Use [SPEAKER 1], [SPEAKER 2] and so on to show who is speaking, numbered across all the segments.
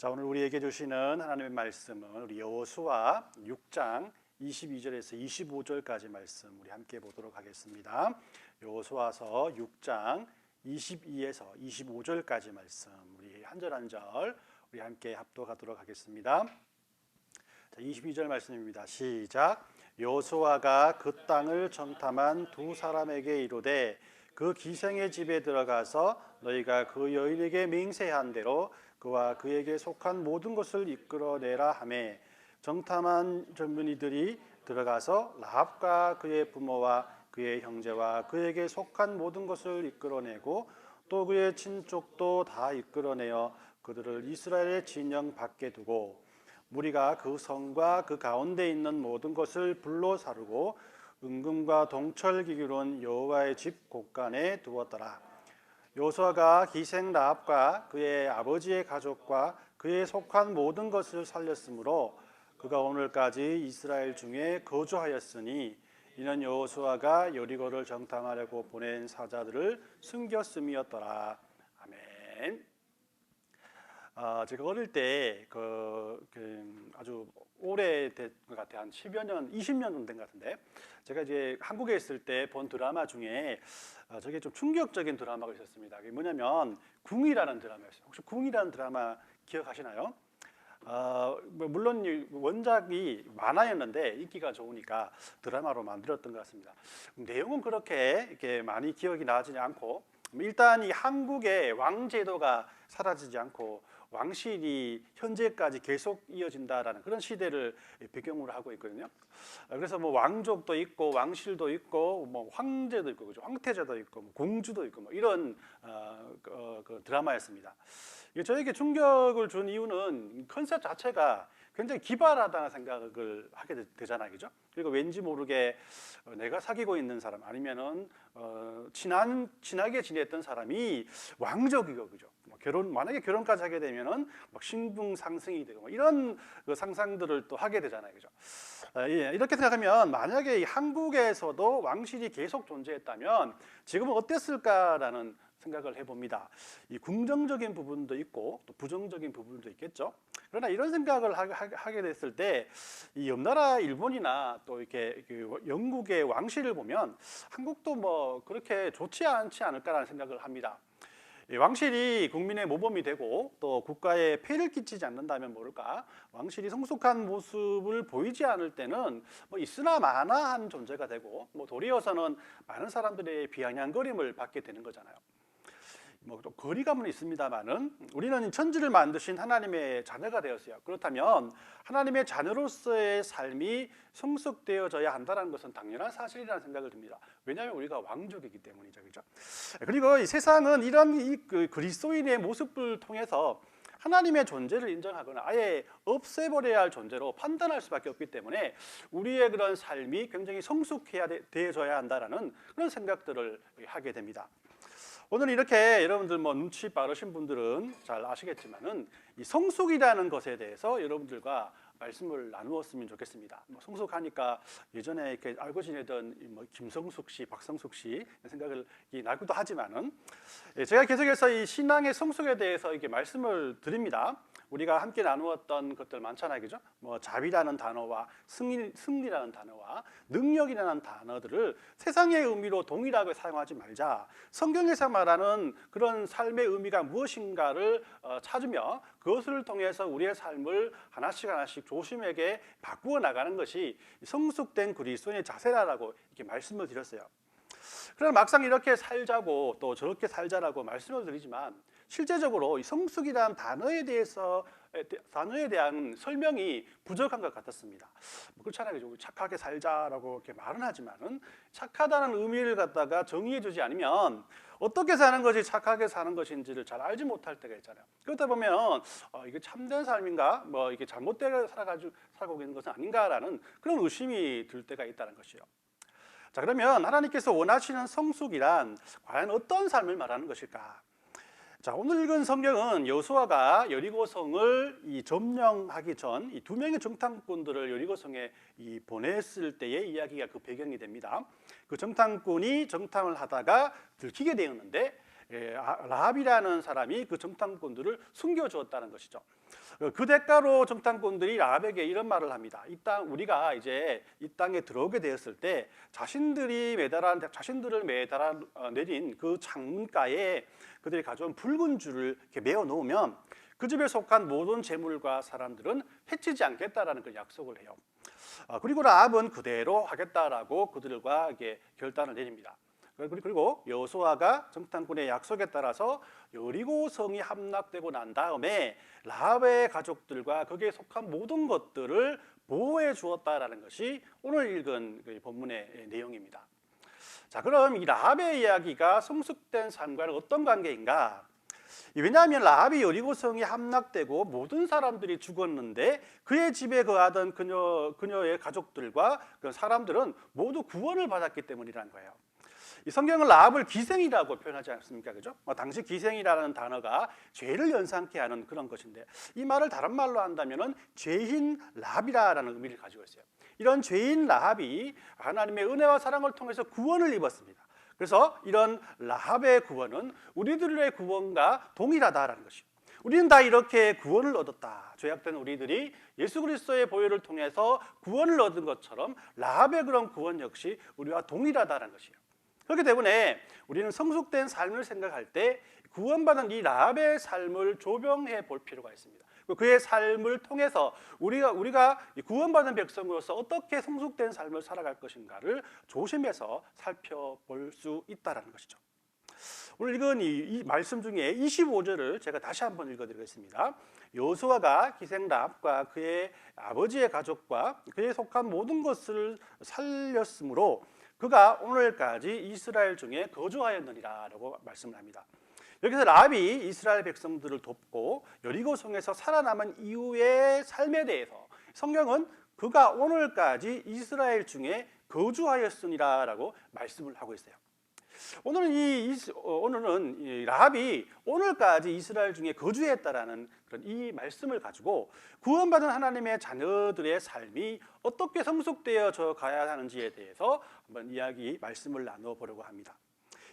[SPEAKER 1] 자, 오늘 우리에게 주시는 하나님의 말씀은 우리 여호수아 6장 22절에서 25절까지 말씀 우리 함께 보도록 하겠습니다. 여호수아서 6장 22에서 25절까지 말씀 우리 한 절 한 절 우리 함께 합독하도록 하겠습니다. 자, 22절 말씀입니다. 시작. 여호수아가 그 땅을 정탐한 두 사람에게 이르되 그 기생의 집에 들어가서 너희가 그 여인에게 맹세한 대로 그와 그에게 속한 모든 것을 이끌어내라 하매 정탐한 젊은이들이 들어가서 라합과 그의 부모와 그의 형제와 그에게 속한 모든 것을 이끌어내고 또 그의 친족도 다 이끌어내어 그들을 이스라엘의 진영 밖에 두고 무리가 그 성과 그 가운데 있는 모든 것을 불로 사르고 은금과 동철 기기로는 여호와의 집 곳간에 두었더라. 여호수아가 기생 라합과 그의 아버지의 가족과 그에 속한 모든 것을 살렸으므로 그가 오늘까지 이스라엘 중에 거주하였으니 이는 여호수아가 여리고를 정탐하려고 보낸 사자들을 숨겼음이었더라. 아멘. 제가 어릴 때 아주 오래된 것 같아요. 한 10여 년, 20년 정도 된 것 같은데 제가 이제 한국에 있을 때 본 드라마 중에 저게 좀 충격적인 드라마가 있었습니다. 그게 뭐냐면 궁이라는 드라마였어요. 혹시 궁이라는 드라마 기억하시나요? 물론 원작이 만화였는데 인기가 좋으니까 드라마로 만들었던 것 같습니다. 내용은 그렇게 이렇게 많이 기억이 나지 않고 일단 이 한국의 왕제도가 사라지지 않고 왕실이 현재까지 계속 이어진다라는 그런 시대를 배경으로 하고 있거든요. 그래서 뭐 왕족도 있고 왕실도 있고 뭐 황제도 있고 그죠? 황태자도 있고 뭐 공주도 있고 뭐 이런 그 드라마였습니다. 저에게 충격을 준 이유는 컨셉 자체가 굉장히 기발하다는 생각을 하게 되잖아요, 그죠? 그리고 왠지 모르게 내가 사귀고 있는 사람 아니면은 친하게 지냈던 사람이 왕족이고, 그죠? 만약에 결혼까지 하게 되면은 막 신분 상승이 되고 뭐 이런 그 상상들을 또 하게 되잖아요, 그죠? 이렇게 생각하면 만약에 한국에서도 왕실이 계속 존재했다면 지금은 어땠을까라는 생각을 해봅니다. 이 긍정적인 부분도 있고 또 부정적인 부분도 있겠죠. 그러나 이런 생각을 하게 됐을 때 이 옆나라 일본이나 또 이렇게 영국의 왕실을 보면 한국도 뭐 그렇게 좋지 않지 않을까라는 생각을 합니다. 왕실이 국민의 모범이 되고 또 국가에 폐를 끼치지 않는다면 모를까 왕실이 성숙한 모습을 보이지 않을 때는 뭐 있으나 마나한 존재가 되고 뭐 도리어서는 많은 사람들의 비아냥거림을 받게 되는 거잖아요. 뭐 또 거리감은 있습니다만은 우리는 천지를 만드신 하나님의 자녀가 되었어요. 그렇다면 하나님의 자녀로서의 삶이 성숙되어져야 한다는 것은 당연한 사실이라는 생각을 듭니다. 왜냐하면 우리가 왕족이기 때문이죠, 그렇죠? 그리고 이 세상은 이런 그리스도인의 모습을 통해서 하나님의 존재를 인정하거나 아예 없애버려야 할 존재로 판단할 수밖에 없기 때문에 우리의 그런 삶이 굉장히 성숙되어져야 한다라는 그런 생각들을 하게 됩니다. 오늘 이렇게 여러분들 뭐 눈치 빠르신 분들은 잘 아시겠지만은 이 성숙이라는 것에 대해서 여러분들과 말씀을 나누었으면 좋겠습니다. 뭐 성숙하니까 예전에 이렇게 알고 지내던 뭐 김성숙 씨, 박성숙 씨 생각을 나기도 하지만은 제가 계속해서 이 신앙의 성숙에 대해서 이렇게 말씀을 드립니다. 우리가 함께 나누었던 것들 많잖아요, 그죠? 뭐 자비라는 단어와 승리라는 단어와 능력이라는 단어들을 세상의 의미로 동일하게 사용하지 말자. 성경에서 말하는 그런 삶의 의미가 무엇인가를 찾으며 그것을 통해서 우리의 삶을 하나씩 조심하게 바꾸어 나가는 것이 성숙된 그리스도인의 자세라고 이렇게 말씀을 드렸어요. 그러나 막상 이렇게 살자고 또 저렇게 살자라고 말씀을 드리지만 실제적으로 이 성숙이라는 단어에 대한 설명이 부족한 것 같았습니다. 뭐 그렇잖아요. 착하게 살자라고 이렇게 말은 하지만은 착하다는 의미를 갖다가 정의해주지 않으면 어떻게 사는 것이 착하게 사는 것인지를 잘 알지 못할 때가 있잖아요. 그러다 보면 이게 참된 삶인가, 뭐 이게 잘못되게 살고 있는 것은 아닌가라는 그런 의심이 들 때가 있다는 것이요. 자, 그러면 하나님께서 원하시는 성숙이란 과연 어떤 삶을 말하는 것일까? 자, 오늘 읽은 성경은 여호수아가 여리고성을 점령하기 전 이 두 명의 정탐꾼들을 여리고성에 보냈을 때의 이야기가 그 배경이 됩니다. 그 정탐꾼이 정탐을 하다가 들키게 되었는데 라합이라는 사람이 그 정탐꾼들을 숨겨주었다는 것이죠. 그 대가로 정탐꾼들이 라합에게 이런 말을 합니다. 우리가 이제 이 땅에 들어오게 되었을 때 자신들을 내린 그 창문가에 그들이 가져온 붉은 줄을 이렇게 메어 놓으면 그 집에 속한 모든 재물과 사람들은 해치지 않겠다라는 그 약속을 해요. 그리고 라합은 그대로 하겠다라고 그들과 이렇게 결단을 내립니다. 그리고 여호수아가 정탐꾼의 약속에 따라서 여리고 성이 함락되고 난 다음에 라합의 가족들과 거기에 속한 모든 것들을 보호해 주었다라는 것이 오늘 읽은 그 본문의 내용입니다. 자, 그럼 이 라합의 이야기가 성숙된 삶과는 어떤 관계인가? 왜냐하면 라합이 여리고 성이 함락되고 모든 사람들이 죽었는데 그의 집에 거하던 그녀의 가족들과 그 사람들은 모두 구원을 받았기 때문이라는 거예요. 이 성경은 라합을 기생이라고 표현하지 않습니까? 그죠? 당시 기생이라는 단어가 죄를 연상케 하는 그런 것인데 이 말을 다른 말로 한다면은 죄인 라합이라는 의미를 가지고 있어요. 이런 죄인 라합이 하나님의 은혜와 사랑을 통해서 구원을 입었습니다. 그래서 이런 라합의 구원은 우리들의 구원과 동일하다라는 것이요. 우리는 다 이렇게 구원을 얻었다. 죄악된 우리들이 예수 그리스도의 보혈을 통해서 구원을 얻은 것처럼 라합의 그런 구원 역시 우리와 동일하다는 것이에요. 그렇기 때문에 우리는 성숙된 삶을 생각할 때 구원받은 이 라합의 삶을 조명해 볼 필요가 있습니다. 그의 삶을 통해서 우리가 구원받은 백성으로서 어떻게 성숙된 삶을 살아갈 것인가를 조심해서 살펴볼 수 있다는 것이죠. 오늘 읽은 이 말씀 중에 25절을 제가 다시 한번 읽어드리겠습니다. 여호수아가 기생 라합과 그의 아버지의 가족과 그에 속한 모든 것을 살렸으므로 그가 오늘까지 이스라엘 중에 거주하였느니라라고 말씀을 합니다. 여기서 라합이 이스라엘 백성들을 돕고 여리고 성에서 살아남은 이후의 삶에 대해서 성경은 그가 오늘까지 이스라엘 중에 거주하였으니라라고 말씀을 하고 있어요. 오늘은 이 라합이 오늘까지 이스라엘 중에 거주했다라는 그런 이 말씀을 가지고 구원받은 하나님의 자녀들의 삶이 어떻게 성숙되어져 가야 하는지에 대해서 한번 말씀을 나누어 보려고 합니다.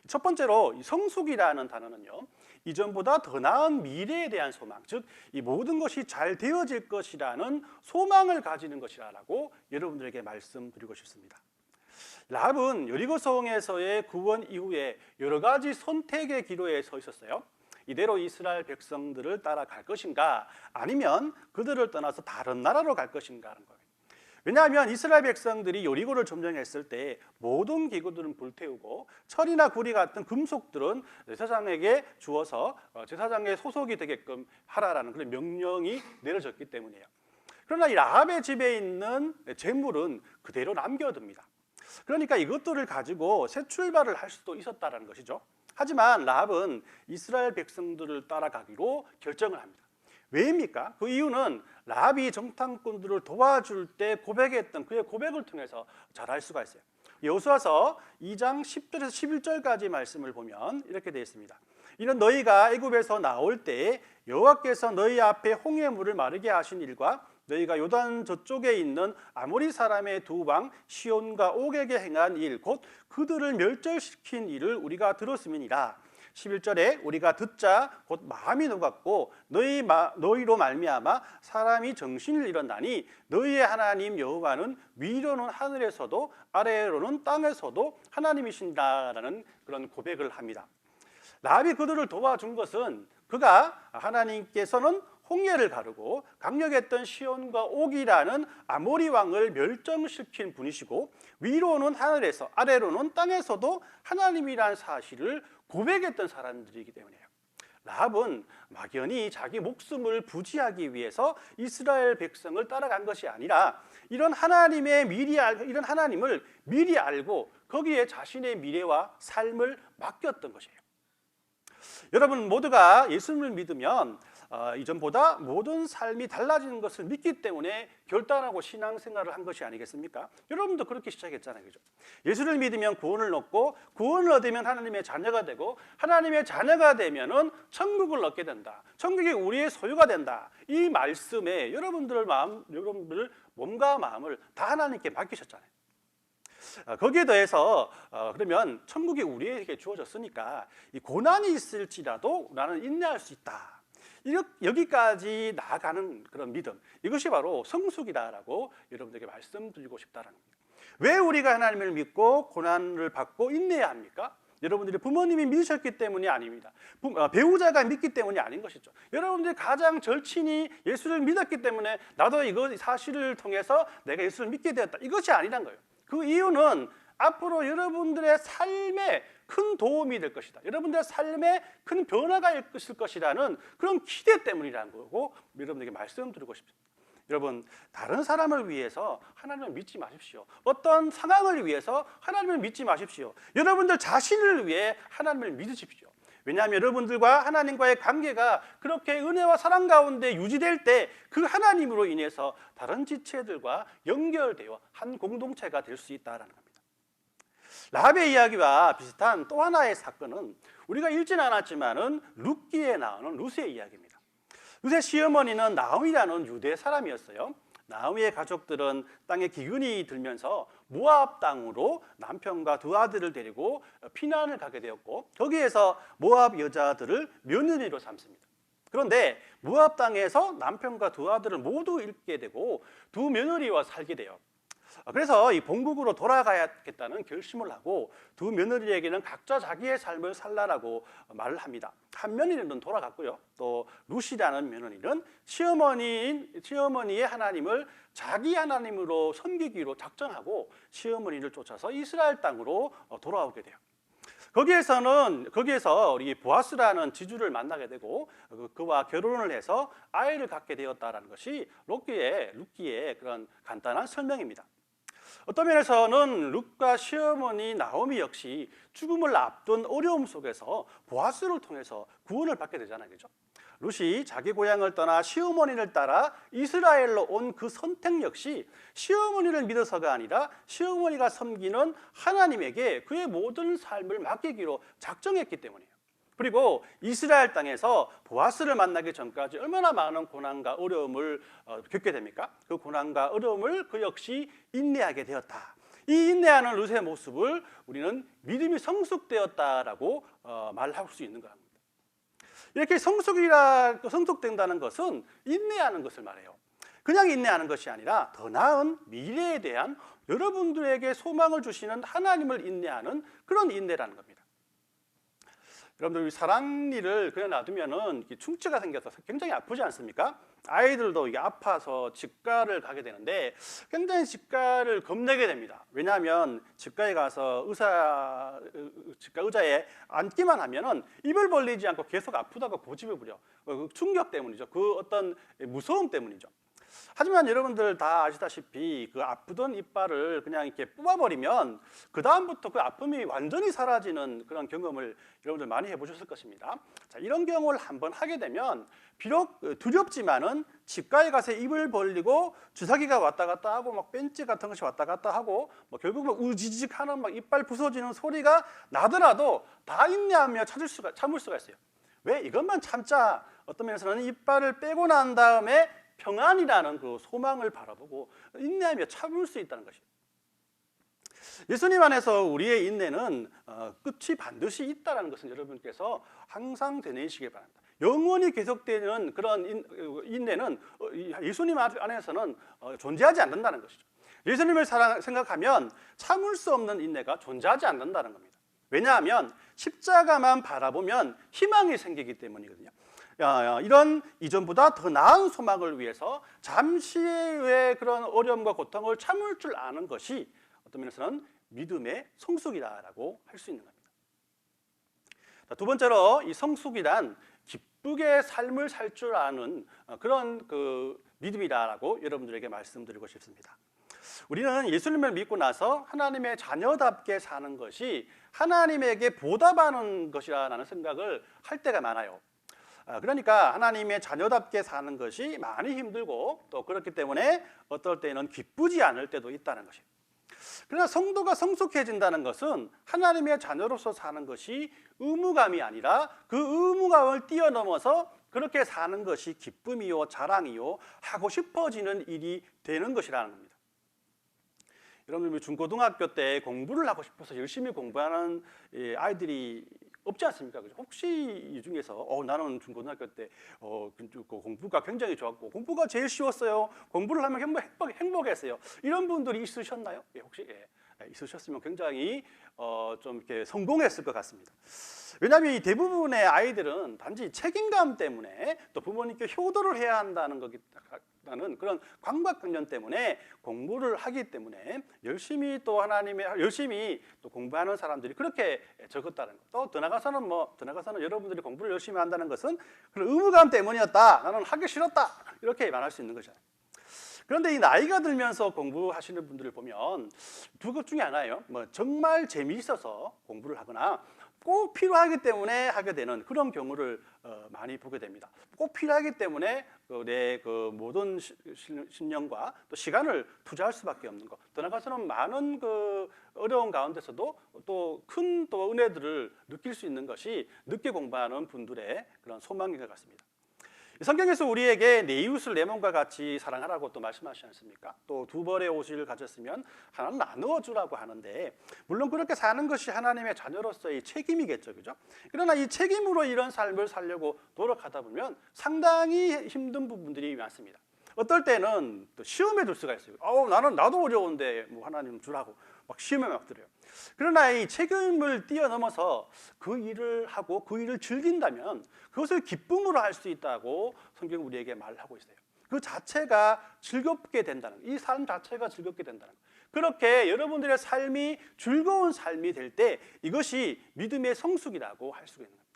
[SPEAKER 1] 첫 번째로 이 성숙이라는 단어는요, 이전보다 더 나은 미래에 대한 소망, 즉 이 모든 것이 잘 되어질 것이라는 소망을 가지는 것이라고 여러분들에게 말씀드리고 싶습니다. 라합은 여리고성에서의 구원 이후에 여러 가지 선택의 기로에 서 있었어요. 이대로 이스라엘 백성들을 따라갈 것인가, 아니면 그들을 떠나서 다른 나라로 갈 것인가 하는 거예요. 왜냐하면 이스라엘 백성들이 여리고를 점령했을 때 모든 기구들은 불태우고 철이나 구리 같은 금속들은 제사장에게 주어서 제사장의 소속이 되게끔 하라라는 그런 명령이 내려졌기 때문이에요. 그러나 이 라합의 집에 있는 재물은 그대로 남겨둡니다. 그러니까 이것들을 가지고 새 출발을 할 수도 있었다는 것이죠. 하지만 라합은 이스라엘 백성들을 따라가기로 결정을 합니다. 왜입니까? 그 이유는 라합이 정탐꾼들을 도와줄 때 고백했던 그의 고백을 통해서 잘 알 수가 있어요. 여호수아서 2장 10절에서 11절까지 말씀을 보면 이렇게 되어 있습니다. 이는 너희가 애굽에서 나올 때 여호와께서 너희 앞에 홍해 물을 마르게 하신 일과 너희가 요단 저쪽에 있는 아모리 사람의 두 왕 시온과 옥에게 행한 일, 곧 그들을 멸절시킨 일을 우리가 들었음이니라. 11절에 우리가 듣자 곧 마음이 녹았고 너희로 말미암아 사람이 정신을 잃었나니 너희의 하나님 여호와는 위로는 하늘에서도 아래로는 땅에서도 하나님이신다라는 그런 고백을 합니다. 라합이 그들을 도와준 것은 그가 하나님께서는 홍해를 가르고 강력했던 시온과 옥이라는 아모리 왕을 멸종시킨 분이시고 위로는 하늘에서 아래로는 땅에서도 하나님이라는 사실을 고백했던 사람들이기 때문이에요. 라합은 막연히 자기 목숨을 부지하기 위해서 이스라엘 백성을 따라간 것이 아니라 이런 하나님을 미리 알고 거기에 자신의 미래와 삶을 맡겼던 것이에요. 여러분 모두가 예수님을 믿으면 이전보다 모든 삶이 달라지는 것을 믿기 때문에 결단하고 신앙생활을 한 것이 아니겠습니까? 여러분도 그렇게 시작했잖아요, 그죠? 예수를 믿으면 구원을 얻고 구원을 얻으면 하나님의 자녀가 되고 하나님의 자녀가 되면은 천국을 얻게 된다. 천국이 우리의 소유가 된다. 이 말씀에 여러분들 몸과 마음을 다 하나님께 맡기셨잖아요. 거기에 더해서 그러면 천국이 우리에게 주어졌으니까 이 고난이 있을지라도 나는 인내할 수 있다. 여기까지 나아가는 그런 믿음, 이것이 바로 성숙이다라고 여러분들에게 말씀드리고 싶다라는 겁니다. 왜 우리가 하나님을 믿고 고난을 받고 인내해야 합니까? 여러분들이 부모님이 믿으셨기 때문이 아닙니다. 배우자가 믿기 때문이 아닌 것이죠. 여러분들이 가장 절친이 예수를 믿었기 때문에 나도 이거 사실을 통해서 내가 예수를 믿게 되었다, 이것이 아니란 거예요. 그 이유는 앞으로 여러분들의 삶에 큰 도움이 될 것이다, 여러분들의 삶에 큰 변화가 있을 것이라는 그런 기대 때문이라는 거고, 여러분들에게 말씀드리고 싶습니다. 여러분, 다른 사람을 위해서 하나님을 믿지 마십시오. 어떤 상황을 위해서 하나님을 믿지 마십시오. 여러분들 자신을 위해 하나님을 믿으십시오. 왜냐하면 여러분들과 하나님과의 관계가 그렇게 은혜와 사랑 가운데 유지될 때 그 하나님으로 인해서 다른 지체들과 연결되어 한 공동체가 될 수 있다는 겁니다. 라합의 이야기와 비슷한 또 하나의 사건은 우리가 읽지는 않았지만은 룻기에 나오는 룻의 이야기입니다. 룻의 시어머니는 나오미라는 유대 사람이었어요. 나오미의 가족들은 땅에 기근이 들면서 모압 땅으로 남편과 두 아들을 데리고 피난을 가게 되었고, 거기에서 모압 여자들을 며느리로 삼습니다. 그런데 모압 땅에서 남편과 두 아들을 모두 잃게 되고 두 며느리와 살게 돼요. 그래서 이 본국으로 돌아가야겠다는 결심을 하고 두 며느리에게는 각자 자기의 삶을 살라라고 말을 합니다. 한 며느리는 돌아갔고요, 또 룻이라는 며느리는 시어머니의 하나님을 자기 하나님으로 섬기기로 작정하고 시어머니를 쫓아서 이스라엘 땅으로 돌아오게 돼요. 거기에서 우리 보아스라는 지주를 만나게 되고 그와 결혼을 해서 아이를 갖게 되었다라는 것이 룻기의 그런 간단한 설명입니다. 어떤 면에서는 룻과 시어머니 나오미 역시 죽음을 앞둔 어려움 속에서 보아스를 통해서 구원을 받게 되잖아요, 그렇죠? 룻이 자기 고향을 떠나 시어머니를 따라 이스라엘로 온 그 선택 역시 시어머니를 믿어서가 아니라 시어머니가 섬기는 하나님에게 그의 모든 삶을 맡기기로 작정했기 때문이에요. 그리고 이스라엘 땅에서 보아스를 만나기 전까지 얼마나 많은 고난과 어려움을 겪게 됩니까? 그 고난과 어려움을 그 역시 인내하게 되었다. 이 인내하는 룻의 모습을 우리는 믿음이 성숙되었다라고 말할 수 있는 겁니다. 이렇게 성숙된다는 것은 인내하는 것을 말해요. 그냥 인내하는 것이 아니라 더 나은 미래에 대한 여러분들에게 소망을 주시는 하나님을 인내하는 그런 인내라는 겁니다. 여러분들 사랑니를 그냥 놔두면은 충치가 생겨서 굉장히 아프지 않습니까? 아이들도 이게 아파서 치과를 가게 되는데 굉장히 치과를 겁내게 됩니다. 왜냐하면 치과에 가서 치과 의자에 앉기만 하면은 입을 벌리지 않고 계속 아프다고 고집을 부려. 그 충격 때문이죠. 그 어떤 무서움 때문이죠. 하지만 여러분들 다 아시다시피 그 아프던 이빨을 그냥 이렇게 뽑아버리면 그 다음부터 그 아픔이 완전히 사라지는 그런 경험을 여러분들 많이 해보셨을 것입니다. 자, 이런 경험을 한번 하게 되면 비록 두렵지만은 치과에 가서 입을 벌리고 주사기가 왔다 갔다 하고 막 벤치 같은 것이 왔다 갔다 하고 결국 막 우지직하는 막 이빨 부서지는 소리가 나더라도 다 인내하며 참을 수가 있어요. 왜? 이것만 참자. 어떤 면에서는 이빨을 빼고 난 다음에 평안이라는 그 소망을 바라보고 인내하며 참을 수 있다는 것이에요. 예수님 안에서 우리의 인내는 끝이 반드시 있다는 것은 여러분께서 항상 되뇌시길 바랍니다. 영원히 계속되는 그런 인내는 예수님 안에서는 존재하지 않는다는 것이죠. 예수님을 생각하면 참을 수 없는 인내가 존재하지 않는다는 겁니다. 왜냐하면 십자가만 바라보면 희망이 생기기 때문이거든요. 이런 이전보다 더 나은 소망을 위해서 잠시의 그런 어려움과 고통을 참을 줄 아는 것이 어떤 면에서는 믿음의 성숙이다라고 할 수 있는 겁니다. 두 번째로 이 성숙이란 기쁘게 삶을 살 줄 아는 그런 그 믿음이다라고 여러분들에게 말씀드리고 싶습니다. 우리는 예수님을 믿고 나서 하나님의 자녀답게 사는 것이 하나님에게 보답하는 것이라는 생각을 할 때가 많아요. 그러니까 하나님의 자녀답게 사는 것이 많이 힘들고 또 그렇기 때문에 어떨 때는 기쁘지 않을 때도 있다는 것이에요. 그러나 성도가 성숙해진다는 것은 하나님의 자녀로서 사는 것이 의무감이 아니라 그 의무감을 뛰어넘어서 그렇게 사는 것이 기쁨이요 자랑이요 하고 싶어지는 일이 되는 것이라는 겁니다. 여러분 중고등학교 때 공부를 하고 싶어서 열심히 공부하는 아이들이 없지 않습니까? 그죠? 혹시 이 중에서 나는 중고등학교 때 공부가 굉장히 좋았고 공부가 제일 쉬웠어요. 공부를 하면 행복했어요. 이런 분들이 있으셨나요? 혹시 있으셨으면 굉장히 좀 이렇게 성공했을 것 같습니다. 왜냐하면 이 대부분의 아이들은 단지 책임감 때문에 또 부모님께 효도를 해야 한다는 거기다는 그런 강박관념 때문에 공부를 하기 때문에 열심히 또 공부하는 사람들이 그렇게 적었다는 것. 또 더 나가서는 여러분들이 공부를 열심히 한다는 것은 그런 의무감 때문이었다. 나는 하기 싫었다. 이렇게 말할 수 있는 거잖아요. 그런데 이 나이가 들면서 공부하시는 분들을 보면 두 것 중에 하나예요. 정말 재미있어서 공부를 하거나 꼭 필요하기 때문에 하게 되는 그런 경우를 많이 보게 됩니다. 꼭 필요하기 때문에 내 모든 신념과 또 시간을 투자할 수밖에 없는 것. 더 나아가서는 많은 어려운 가운데서도 또 큰 은혜들을 느낄 수 있는 것이 늦게 공부하는 분들의 그런 소망인 것 같습니다. 성경에서 우리에게 내 이웃을 내 몸과 같이 사랑하라고 또 말씀하시지 않습니까? 또 두 벌의 옷을 가졌으면 하나는 나누어 주라고 하는데 물론 그렇게 사는 것이 하나님의 자녀로서의 책임이겠죠, 그죠? 그러나 이 책임으로 이런 삶을 살려고 노력하다 보면 상당히 힘든 부분들이 많습니다. 어떨 때는 또 시험에 들 수가 있어요. 나도 어려운데 하나님 주라고 막 시험에 막 들어요. 그러나 이 책임을 뛰어넘어서 그 일을 하고 그 일을 즐긴다면 그것을 기쁨으로 할 수 있다고 성경 우리에게 말하고 있어요. 그 자체가 즐겁게 된다는 이 삶 자체가 즐겁게 된다는 것. 그렇게 여러분들의 삶이 즐거운 삶이 될 때 이것이 믿음의 성숙이라고 할 수가 있는 겁니다.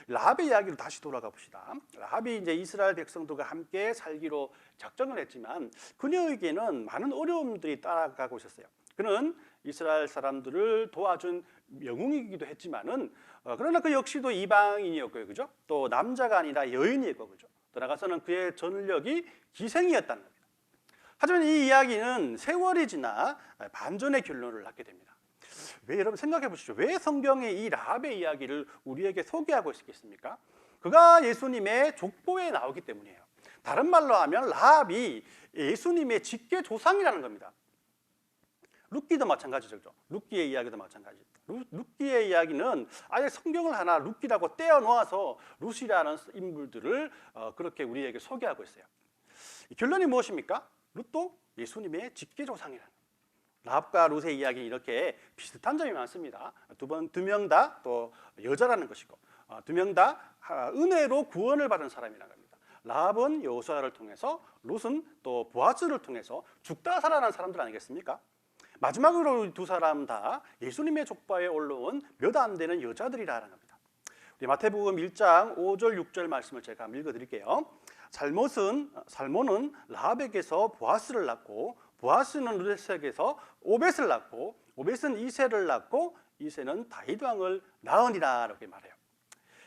[SPEAKER 1] 라합의 이야기로 다시 돌아가 봅시다. 라합이 이제 이스라엘 백성들과 함께 살기로 작정을 했지만 그녀에게는 많은 어려움들이 따라가고 있었어요. 그는 이스라엘 사람들을 도와준 영웅이기도 했지만은 그러나 그 역시도 이방인이었고요, 그죠? 또 남자가 아니라 여인이었고, 그죠? 들어가서는 그의 전력이 기생이었다는 겁니다. 하지만 이 이야기는 세월이 지나 반전의 결론을 낳게 됩니다. 왜 여러분 생각해 보시죠. 왜 성경이 이 라합의 이야기를 우리에게 소개하고 있겠습니까? 그가 예수님의 족보에 나오기 때문이에요. 다른 말로 하면 라합이 예수님의 직계 조상이라는 겁니다. 룻기도 마찬가지죠. 룻기의 이야기도 마찬가지입니다. 룻기의 이야기는 아예 성경을 하나 룻기라고 떼어 놓아서 룻이라는 인물들을 그렇게 우리에게 소개하고 있어요. 결론이 무엇입니까? 룻도 예수님의 직계 조상이라는. 라합과 룻의 이야기는 이렇게 비슷한 점이 많습니다. 두 명 다 또 여자라는 것이고 두 명 다 은혜로 구원을 받은 사람이라는 겁니다. 라합은 여호수아를 통해서 룻은 또 보아스를 통해서 죽다 살아난 사람들 아니겠습니까? 마지막으로 두 사람 다 예수님의 족보에 올라온 몇 안 되는 여자들이라는 겁니다. 우리 마태복음 1장 5절 6절 말씀을 제가 한번 읽어드릴게요. 살몬은 라합에게서 보아스를 낳고 보아스는 룻에게서 오벳을 낳고 오벳은 이새를 낳고 이새는 다윗 왕을 낳으니라 이렇게 말해요.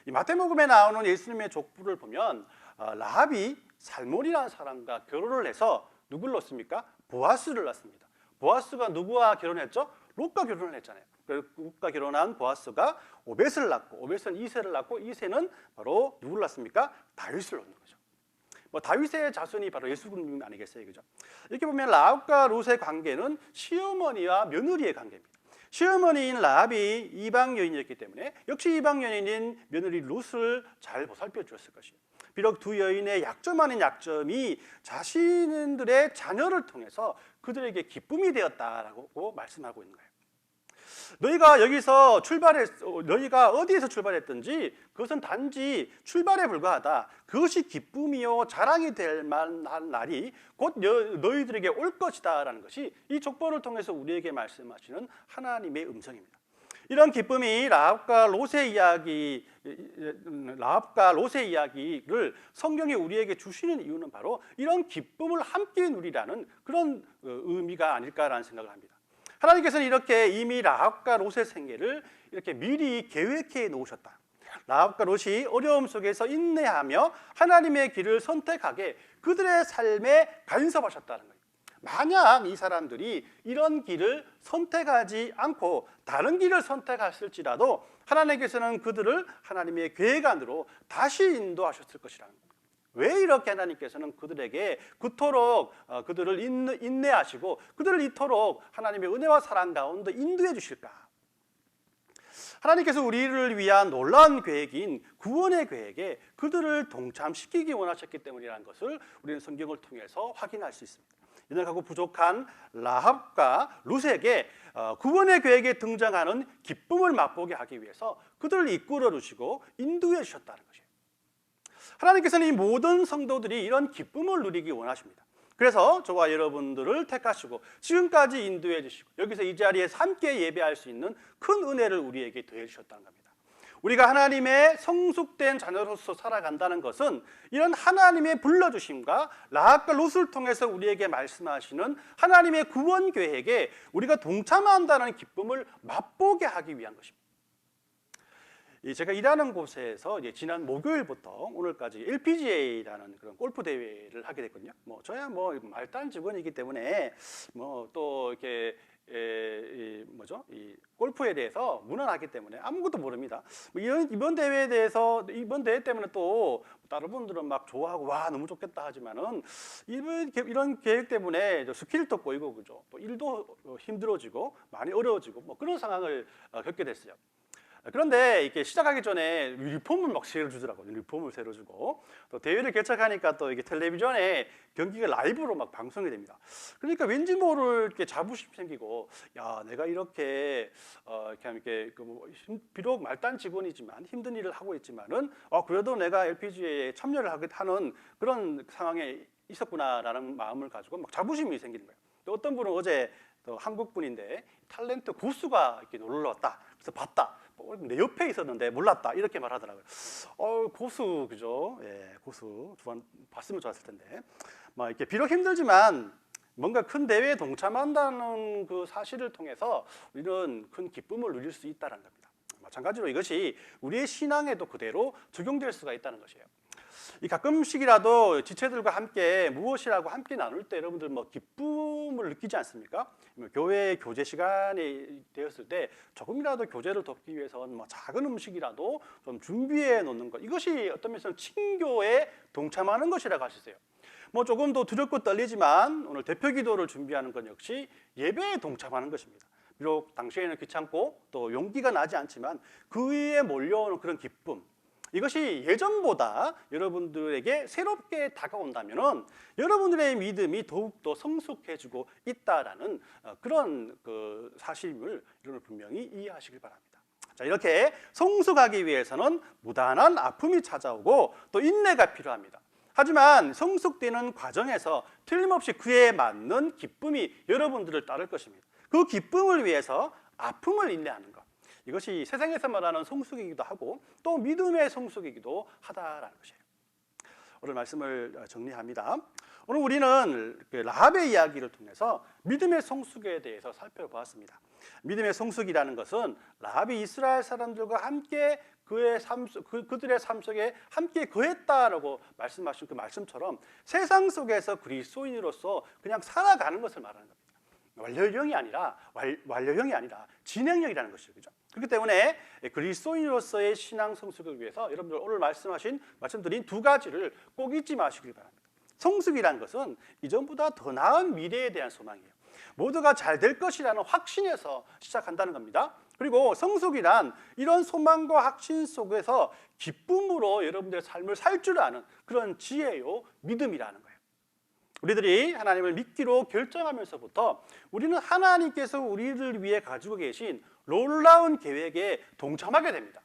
[SPEAKER 1] 이 마태복음에 나오는 예수님의 족보를 보면 라합이 살몬이라는 사람과 결혼을 해서 누구를 낳습니까? 보아스를 낳습니다. 보아스가 누구와 결혼했죠? 룻과 결혼을 했잖아요. 룻과 결혼한 보아스가 오벳을 낳고 오벳은 이새를 낳고 이새는 바로 누구를 낳습니까? 다윗을 낳는 거죠. 다윗의 자손이 바로 예수님 아니겠어요, 그죠? 이렇게 보면 라합과 룻의 관계는 시어머니와 며느리의 관계입니다. 시어머니인 라합이 이방 여인이었기 때문에 역시 이방 여인인 며느리 룻을 잘 보살펴 주었을 것이에요. 비록 두 여인의 약점 아닌 약점이 자신들의 자녀를 통해서 그들에게 기쁨이 되었다라고 말씀하고 있는 거예요. 너희가 어디에서 출발했든지 그것은 단지 출발에 불과하다. 그것이 기쁨이요 자랑이 될 만한 날이 곧 너희들에게 올 것이다라는 것이 이 족보를 통해서 우리에게 말씀하시는 하나님의 음성입니다. 이런 기쁨이 라합과 롯의 이야기를 성경이 우리에게 주시는 이유는 바로 이런 기쁨을 함께 누리라는 그런 의미가 아닐까라는 생각을 합니다. 하나님께서는 이렇게 이미 라합과 롯의 생애를 이렇게 미리 계획해 놓으셨다. 라합과 롯이 어려움 속에서 인내하며 하나님의 길을 선택하게 그들의 삶에 간섭하셨다는 거예요. 만약 이 사람들이 이런 길을 선택하지 않고 다른 길을 선택했을지라도 하나님께서는 그들을 하나님의 계획 안으로 다시 인도하셨을 것이라는 겁니다. 왜 이렇게 하나님께서는 그들에게 그토록 그들을 인내하시고 그들을 이토록 하나님의 은혜와 사랑 가운데 인도해 주실까? 하나님께서 우리를 위한 놀라운 계획인 구원의 계획에 그들을 동참시키기 원하셨기 때문이라는 것을 우리는 성경을 통해서 확인할 수 있습니다. 연약하고 부족한 라합과 룻에게 구원의 계획에 등장하는 기쁨을 맛보게 하기 위해서 그들을 이끌어 주시고 인도해 주셨다는 것이에요. 하나님께서는 이 모든 성도들이 이런 기쁨을 누리기 원하십니다. 그래서 저와 여러분들을 택하시고 지금까지 인도해 주시고 여기서 이 자리에서 함께 예배할 수 있는 큰 은혜를 우리에게 더해 주셨다는 겁니다. 우리가 하나님의 성숙된 자녀로서 살아간다는 것은 이런 하나님의 불러주심과 라합과 룻을 통해서 우리에게 말씀하시는 하나님의 구원 계획에 우리가 동참한다는 기쁨을 맛보게 하기 위한 것입니다. 제가 일하는 곳에서 지난 목요일부터 오늘까지 LPGA라는 그런 골프 대회를 하게 됐거든요. 저야 말단 직원이기 때문에 또 이렇게 이 골프에 대해서 무난하기 때문에 아무것도 모릅니다. 이번 대회에 대해서 이번 대회 때문에 또 다른 분들은 막 좋아하고 와 너무 좋겠다 하지만은 이런 계획 때문에 스킬도 꼬이고 그죠. 또 일도 힘들어지고 많이 어려워지고 그런 상황을 겪게 됐어요. 그런데 이렇게 시작하기 전에 유니폼을 막 새로 주더라고요. 유니폼을 새로 주고 또 대회를 개최하니까 또 이게 텔레비전에 경기가 라이브로 막 방송이 됩니다. 그러니까 왠지 모를 이렇게 자부심 생기고 야 내가 이렇게 비록 말단 직원이지만 힘든 일을 하고 있지만은 그래도 내가 LPGA에 참여를 하는 그런 상황에 있었구나라는 마음을 가지고 막 자부심이 생기는 거예요. 또 어떤 분은 어제 또 한국 분인데 탤런트 고수가 이렇게 놀러 왔다. 그래서 봤다. 내 옆에 있었는데 몰랐다 이렇게 말하더라고요. 고수 그죠? 예, 고수 두 번 봤으면 좋았을 텐데. 이렇게 비록 힘들지만 뭔가 큰 대회에 동참한다는 그 사실을 통해서 우리는 큰 기쁨을 누릴 수 있다는 겁니다. 마찬가지로 이것이 우리의 신앙에도 그대로 적용될 수가 있다는 것이에요. 이 가끔씩이라도 지체들과 함께 무엇이라고 함께 나눌 때 여러분들 기쁨을 느끼지 않습니까? 교회 교제 시간이 되었을 때 조금이라도 교제를 돕기 위해서는 작은 음식이라도 좀 준비해 놓는 것, 이것이 어떤 면에서는 친교에 동참하는 것이라고 할 수 있어요. 조금 더 두렵고 떨리지만 오늘 대표 기도를 준비하는 것 역시 예배에 동참하는 것입니다. 비록 당시에는 귀찮고 또 용기가 나지 않지만 그 위에 몰려오는 그런 기쁨, 이것이 예전보다 여러분들에게 새롭게 다가온다면은 여러분들의 믿음이 더욱더 성숙해지고 있다라는 그런 그 사실을 여러분 분명히 이해하시길 바랍니다. 자, 이렇게 성숙하기 위해서는 무단한 아픔이 찾아오고 또 인내가 필요합니다. 하지만 성숙되는 과정에서 틀림없이 그에 맞는 기쁨이 여러분들을 따를 것입니다. 그 기쁨을 위해서 아픔을 인내하는 것, 이것이 세상에서 말하는 성숙이기도 하고 또 믿음의 성숙이기도 하다라는 것이에요. 오늘 말씀을 정리합니다. 오늘 우리는 라합의 이야기를 통해서 믿음의 성숙에 대해서 살펴보았습니다. 믿음의 성숙이라는 것은 라합이 이스라엘 사람들과 함께 그들의 삶 속에 함께 거했다라고 말씀하신 그 말씀처럼 세상 속에서 그리스도인으로서 그냥 살아가는 것을 말하는 겁니다. 완료형이 아니라 진행형이라는 것이죠. 그죠? 그렇기 때문에 그리스도인으로서의 신앙 성숙을 위해서 여러분들 오늘 말씀드린 두 가지를 꼭 잊지 마시길 바랍니다. 성숙이라는 것은 이전보다 더 나은 미래에 대한 소망이에요. 모두가 잘 될 것이라는 확신에서 시작한다는 겁니다. 그리고 성숙이란 이런 소망과 확신 속에서 기쁨으로 여러분들의 삶을 살 줄 아는 그런 지혜요, 믿음이라는 거예요. 우리들이 하나님을 믿기로 결정하면서부터 우리는 하나님께서 우리를 위해 가지고 계신 놀라운 계획에 동참하게 됩니다.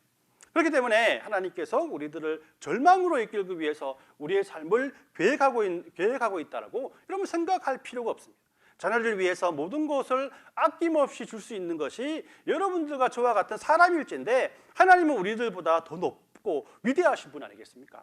[SPEAKER 1] 그렇기 때문에 하나님께서 우리들을 절망으로 이끌기 위해서 우리의 삶을 계획하고 있다라고 여러분 생각할 필요가 없습니다. 자녀를 위해서 모든 것을 아낌없이 줄 수 있는 것이 여러분들과 저와 같은 사람일진데 하나님은 우리들보다 더 높고 위대하신 분 아니겠습니까?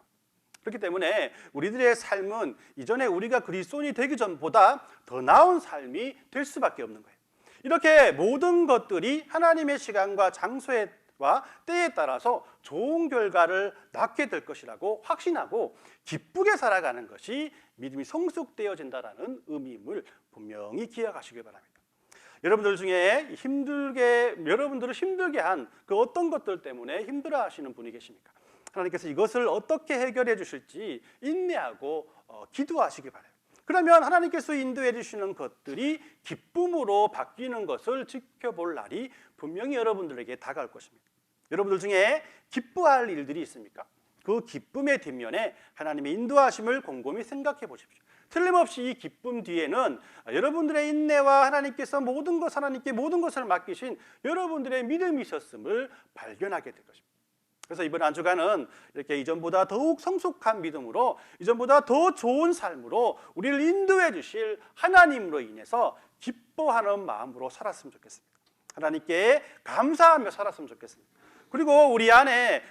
[SPEAKER 1] 그렇기 때문에 우리들의 삶은 이전에 우리가 그리스도인이 되기 전보다 더 나은 삶이 될 수밖에 없는 거예요. 이렇게 모든 것들이 하나님의 시간과 장소와 때에 따라서 좋은 결과를 낳게 될 것이라고 확신하고 기쁘게 살아가는 것이 믿음이 성숙되어진다는 의미임을 분명히 기억하시길 바랍니다. 여러분들 중에 여러분들을 힘들게 한 그 어떤 것들 때문에 힘들어하시는 분이 계십니까? 하나님께서 이것을 어떻게 해결해 주실지 인내하고 기도하시기 바라요. 그러면 하나님께서 인도해 주시는 것들이 기쁨으로 바뀌는 것을 지켜볼 날이 분명히 여러분들에게 다가올 것입니다. 여러분들 중에 기뻐할 일들이 있습니까? 그 기쁨의 뒷면에 하나님의 인도하심을 곰곰이 생각해 보십시오. 틀림없이 이 기쁨 뒤에는 여러분들의 인내와 하나님께서 하나님께 모든 것을 맡기신 여러분들의 믿음이 있었음을 발견하게 될 것입니다. 그래서 이번 한 주간은 이렇게 이전보다 더욱 성숙한 믿음으로, 이전보다 더 좋은 삶으로 우리를 인도해 주실 하나님으로 인해서 기뻐하는 마음으로 살았으면 좋겠습니다. 하나님께 감사하며 살았으면 좋겠습니다. 그리고 우리 안에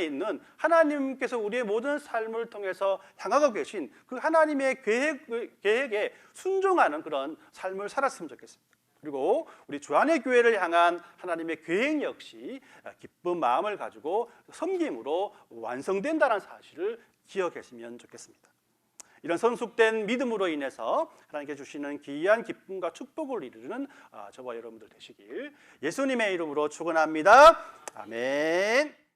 [SPEAKER 1] 있는 하나님께서 우리의 모든 삶을 통해서 향하고 계신 그 하나님의 계획에 순종하는 그런 삶을 살았으면 좋겠습니다. 그리고 우리 주안의 교회를 향한 하나님의 계획 역시 기쁜 마음을 가지고 섬김으로 완성된다는 사실을 기억했으면 좋겠습니다. 이런 성숙된 믿음으로 인해서 하나님께 주시는 귀한 기쁨과 축복을 이루는 저와 여러분들 되시길 예수님의 이름으로 축원합니다. 아멘.